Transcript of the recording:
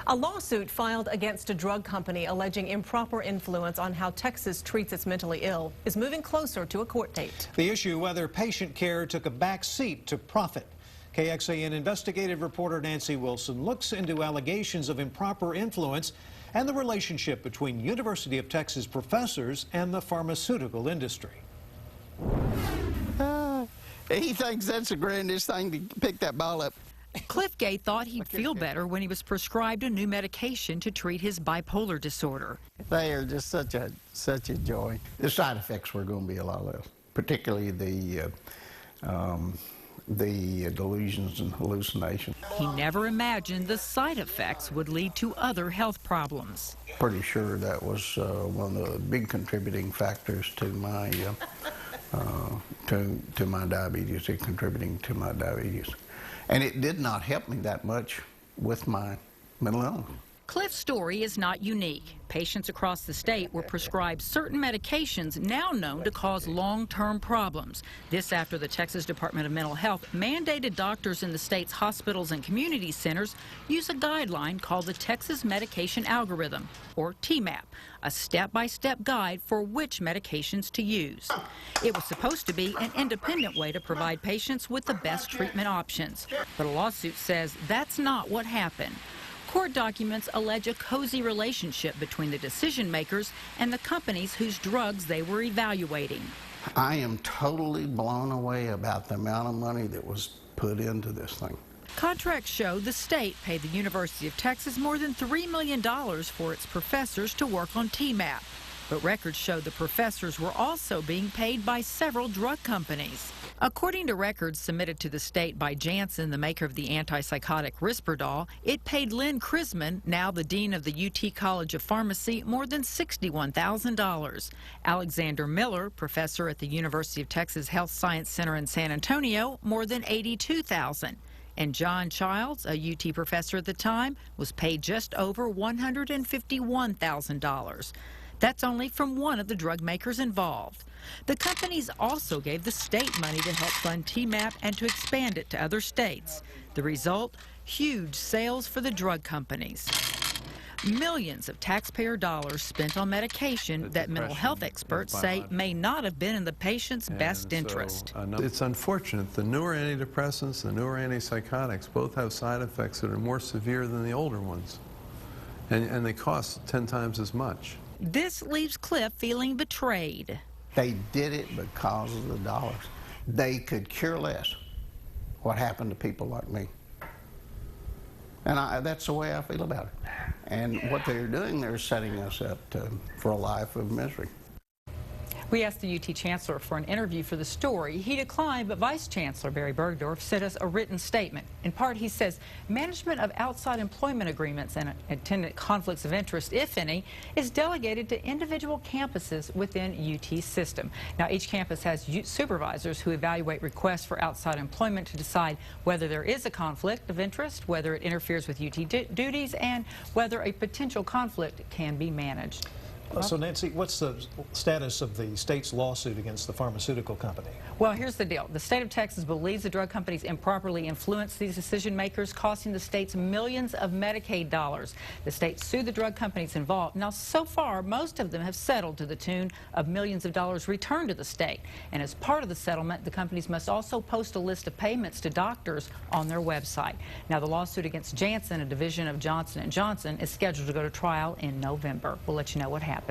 A lawsuit filed against a drug company alleging improper influence on how Texas treats its mentally ill is moving closer to a court date. The issue whether patient care took a back seat to profit. KXAN investigative reporter Nancy Wilson looks into allegations of improper influence and the relationship between University of Texas professors and the pharmaceutical industry. He thinks that's the grandest thing to pick that ball up. Cliff Gay thought he'd feel better when he was prescribed a new medication to treat his bipolar disorder. They are just such a joy. The side effects were going to be a lot less, particularly the delusions and hallucinations. He never imagined the side effects would lead to other health problems. Pretty sure that was one of the big contributing factors to my to my diabetes, contributing to my diabetes. And it did not help me that much with my mental illness. Cliff's story is not unique. Patients across the state were prescribed certain medications now known to cause long-term problems. This after the Texas Department of Mental Health mandated doctors in the state's hospitals and community centers use a guideline called the Texas Medication Algorithm, or TMAP, a step-by-step guide for which medications to use. It was supposed to be an independent way to provide patients with the best treatment options. But a lawsuit says that's not what happened. Court documents allege a cozy relationship between the decision makers and the companies whose drugs they were evaluating. I am totally blown away about the amount of money that was put into this thing. Contracts show the state paid the University of Texas more than $3 million for its professors to work on TMAP. But records show the professors were also being paid by several drug companies. According to records submitted to the state by Janssen, the maker of the antipsychotic Risperdal, it paid Lynn Chrisman, now the dean of the UT College of Pharmacy, more than $61,000. Alexander Miller, professor at the University of Texas Health Science Center in San Antonio, more than $82,000. And John Childs, a UT professor at the time, was paid just over $151,000. That's only from one of the drug makers involved. The companies also gave the state money to help fund TMAP and to expand it to other states. The result, huge sales for the drug companies. Millions of taxpayer dollars spent on medication that mental health experts say may not have been in the patient's best interest. It's unfortunate. The newer antidepressants, the newer antipsychotics both have side effects that are more severe than the older ones. And they cost 10 times as much. This leaves Cliff feeling betrayed. They did it because of the dollars. They could care less what happened to people like me. And that's the way I feel about it. And what they're doing, they're setting us up for a life of misery. We asked the UT Chancellor for an interview for the story. He declined, but Vice Chancellor Barry Bergdorf sent us a written statement. In part, he says management of outside employment agreements and attendant conflicts of interest, if any, is delegated to individual campuses within UT's system. Now, each campus has supervisors who evaluate requests for outside employment to decide whether there is a conflict of interest, whether it interferes with UT duties, and whether a potential conflict can be managed. So, Nancy, what's the status of the state's lawsuit against the pharmaceutical company? Well, here's the deal. The state of Texas believes the drug companies improperly influenced these decision makers, costing the states millions of Medicaid dollars. The state sued the drug companies involved. Now, so far, most of them have settled to the tune of millions of dollars returned to the state. And as part of the settlement, the companies must also post a list of payments to doctors on their website. Now, the lawsuit against Janssen, a division of Johnson & Johnson, is scheduled to go to trial in November. We'll let you know what happens.